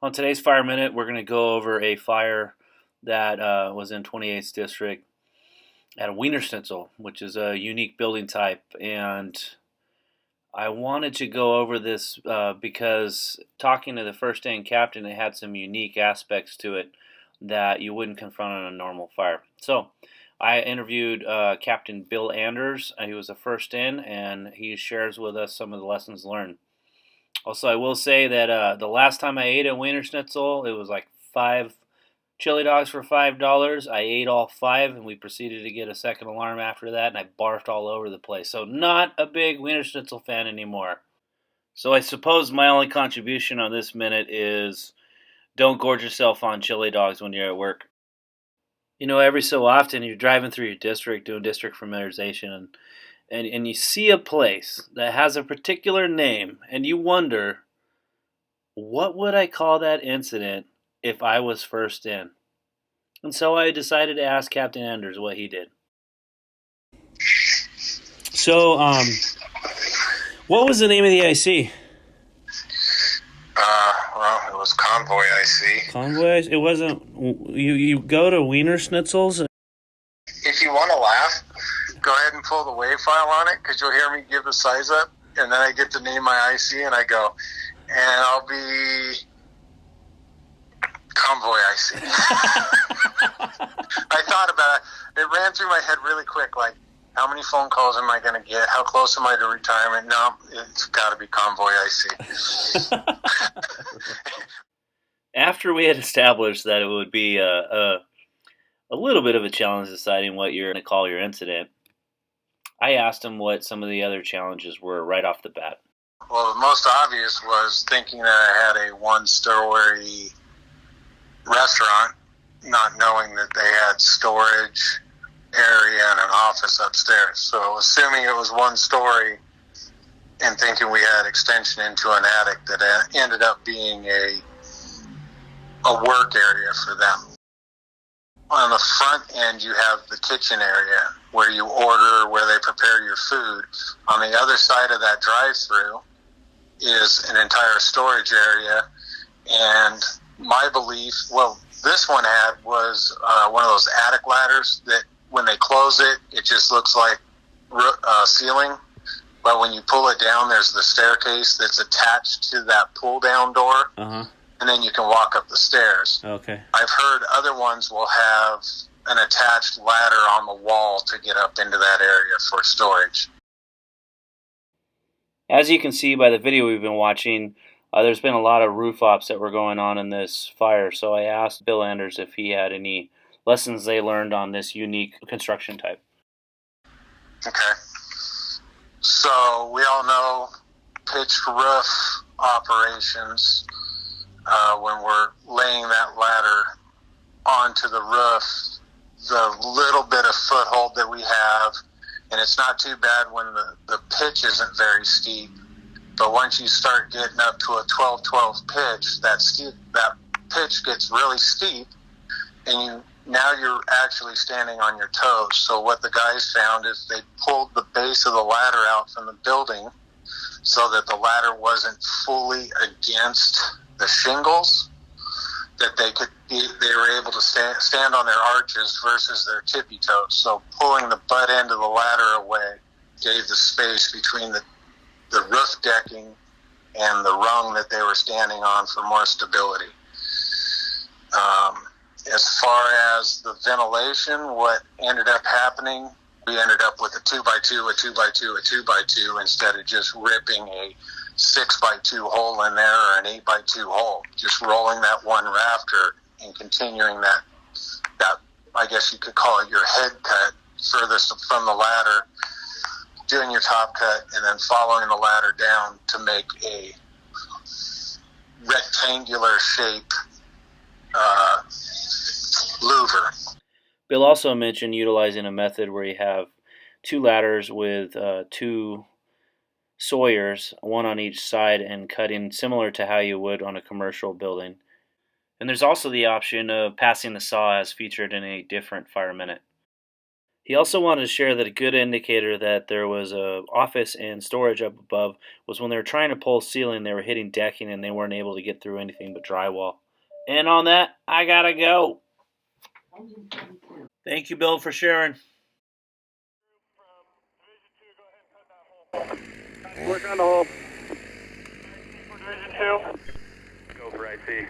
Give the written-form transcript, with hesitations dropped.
On today's Fire Minute, we're going to go over a fire that was in 28th District at a Wiener Schnitzel, which is a unique building type. And I wanted to go over this because talking to the first aid captain, it had some unique aspects to it that you wouldn't confront on a normal fire. So I interviewed Captain Bill Anders. He was the first in, and he shares with us some of the lessons learned. Also, I will say that the last time I ate a Wiener Schnitzel, it was like 5 chili dogs for $5. I ate all five, and we proceeded to get a second alarm after that, and I barfed all over the place. So, not a big Wiener Schnitzel fan anymore. So, I suppose my only contribution on this minute is don't gorge yourself on chili dogs when you're at work. You know, every so often you're driving through your district doing district familiarization, and you see a place that has a particular name, and you wonder, what would I call that incident if I was first in? And so I decided to ask Captain Anders what he did. So, what was the name of the IC? Well, it was Convoy IC. Convoy? It wasn't. You go to Wiener Schnitzels? If you want to laugh, go ahead and pull the WAV file on it, because you'll hear me give the size up, and then I get to name my IC, and I go, and I'll be Convoy IC. I thought about it. It ran through my head really quick, like, how many phone calls am I going to get? How close am I to retirement? No, it's got to be Convoy IC. After we had established that it would be a little bit of a challenge deciding what you're going to call your incident, I asked him what some of the other challenges were right off the bat. Well, the most obvious was thinking that I had a one-story restaurant, not knowing that they had storage area and an office upstairs. So assuming it was one story and thinking we had extension into an attic, that ended up being a work area for them. On the front end, you have the kitchen area where you order, where they prepare your food. On the other side of that drive-through is an entire storage area. And my belief, well, this one was one of those attic ladders that when they close it, it just looks like ceiling. But when you pull it down, there's the staircase that's attached to that pull-down door. Uh-huh. And then you can walk up the stairs. Okay. I've heard other ones will have an attached ladder on the wall to get up into that area for storage. As you can see by the video we've been watching, there's been a lot of roof ops that were going on in this fire. So I asked Bill Anders if he had any lessons they learned on this unique construction type. Okay. So we all know pitched roof operations. When we're laying that ladder onto the roof, the little bit of foothold that we have, and it's not too bad when the pitch isn't very steep, but once you start getting up to a 12-12 pitch, that pitch gets really steep, and now you're actually standing on your toes. So what the guys found is they pulled the base of the ladder out from the building so that the ladder wasn't fully against the shingles, that they were able to stand on their arches versus their tippy toes. So pulling the butt end of the ladder away gave the space between the roof decking and the rung that they were standing on for more stability. As far as the ventilation, what ended up happening, we ended up with a 2x2, a 2x2, a 2x2 instead of just ripping a 6x2 hole in there or an 8x2 hole. Just rolling that one rafter and continuing that I guess you could call it your head cut furthest from the ladder, doing your top cut, and then following the ladder down to make a rectangular shape louver. Bill also mentioned utilizing a method where you have two ladders with two sawyers, one on each side, and cutting similar to how you would on a commercial building. And there's also the option of passing the saw as featured in a different Fire Minute. He also wanted to share that a good indicator that there was a office and storage up above was when they were trying to pull ceiling, they were hitting decking and they weren't able to get through anything but drywall. And on that, I gotta go. Thank you, Bill, for sharing. Work on the hole. For Division 2. Go for IC.